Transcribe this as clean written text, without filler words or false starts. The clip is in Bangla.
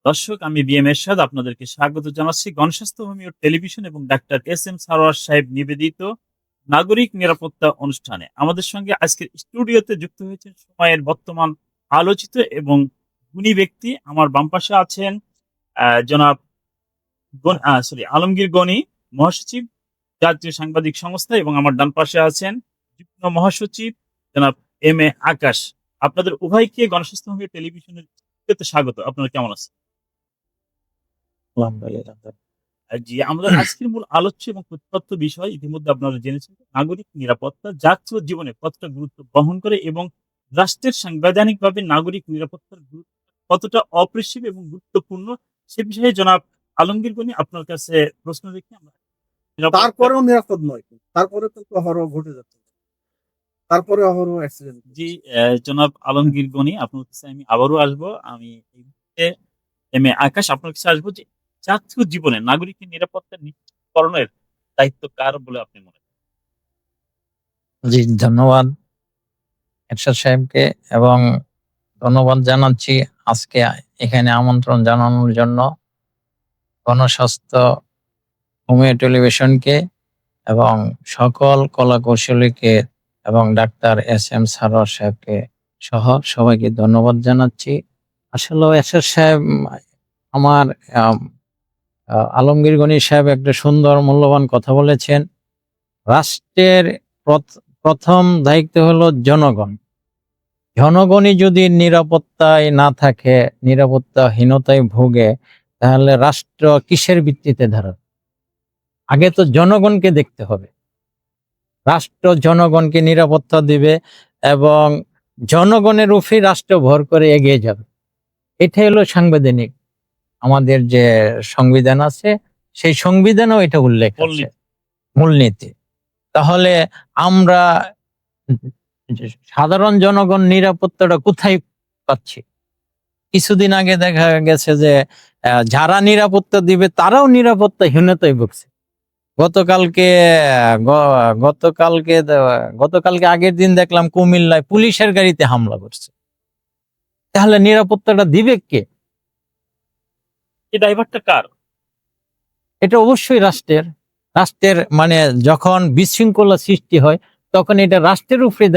দর্শক, আমি বিএম এরশাদ আপনাদেরকে স্বাগত জানাচ্ছি গণস্বাস্থ্য হোমিও টেলিভিশন এবং ডাক্তার এস এম সারোয়ার সাহেব নিবেদিত নাগরিক নিরাপত্তা অনুষ্ঠানে। আমাদের সঙ্গে আজকের স্টুডিওতে যুক্ত হয়েছেন সময়ের বর্তমান আলোচিত এবং গুণী ব্যক্তি। আমার বাম পাশে আছেন জনাব আলমগীর গনি, মহাসচিব, জাতীয় সাংবাদিক সংস্থা, এবং আমার ডান পাশে আছেন যুগ্ম মহাসচিব জনাব এম এ আকাশ। আপনাদের উভয়কে গণস্বাস্থ্য হোমিও টেলিভিশনের স্টুডিওতে স্বাগত। আপনারা কেমন আছেন? জি, আমাদের আজকের মূল আলোচ্য এবং প্রতিপাদ্য বিষয় ইতিমধ্যে আপনারা জেনেছেন যে, নাগরিক নিরাপত্তা জাতীয় জীবনে কতটা গুরুত্ব বহন করে এবং রাষ্ট্রের সাংবিধানিকভাবে নাগরিক নিরাপত্তার গুরুত্ব কতটা অপরিসীম এবং গুরুত্বপূর্ণ, সে বিষয়ে জনাব আলমগীর গনি আপনার কাছে প্রশ্ন রেখে আমরা নিরাপত্তা। তারপরেও নিরাপদ নয়, তারপরে কিন্তু অহরহ ঘটে যাচ্ছে, তারপরে অহরহ অ্যাক্সিডেন্ট। জি, জনাব আলমগীর গনি আপনার কাছে আমি আবারও আসবো। আমি এই মুহূর্তে এম এ আকাশ আপনার কাছে আসবো যে, জাতীয় জীবনে নাগরিকের নিরাপত্তা নিশ্চিতকরণের দায়িত্ব কার বলে আপনি মনে করেন? জি, ধন্যবাদ এরশাদ সাহেবকে এবং ধন্যবাদ জানাচ্ছি আজকে এখানে আমন্ত্রণ জানানোর জন্য গণস্বাস্থ্য হোমিও টেলিভিশনকে এবং সকল কলা কৌশলীকে এবং ডাক্তার এস এম সারোয়ার সাহেবকে সহ সবাইকে ধন্যবাদ জানাচ্ছি। আসলে এরশাদ সাহেব আমার আলমগীর গনি সাহেব একটা সুন্দর মূল্যবান কথা বলেছেন। রাষ্ট্রের প্রথম দায়িত্ব হলো জনগণ। জনগণই যদি নিরাপত্তায় না থাকে, নিরাপত্তাহীনতায় ভোগে, তাহলে রাষ্ট্র কিসের ভিত্তিতে দাঁড়াবে? আগে তো জনগণকে দেখতে হবে। রাষ্ট্র জনগণকে নিরাপত্তা দিবে এবং জনগণের উপরেই রাষ্ট্র ভর করে এগিয়ে যাবে। এটাই হলো সাংবিধানিক, আমাদের যে সংবিধান আছে সেই সংবিধানেও এটা উল্লেখ আছে, মূলনীতি। তাহলে আমরা সাধারণ জনগণ নিরাপত্তাটা কোথায় পাচ্ছি? কিছুদিন আগে দেখা গেছে যে যারা নিরাপত্তা দিবে তারাও নিরাপত্তাহীনতায় ভুগছে। গতকালকে আগের দিন দেখলাম কুমিল্লায় পুলিশের গাড়িতে হামলা করছে। তাহলে নিরাপত্তাটা দিবে কে? এই দায়ভারটা কার? এটা অবশ্যই রাষ্ট্রের মানে যখন বিশৃঙ্খলা সৃষ্টি হয় তখন এটা রাষ্ট্রের উপরে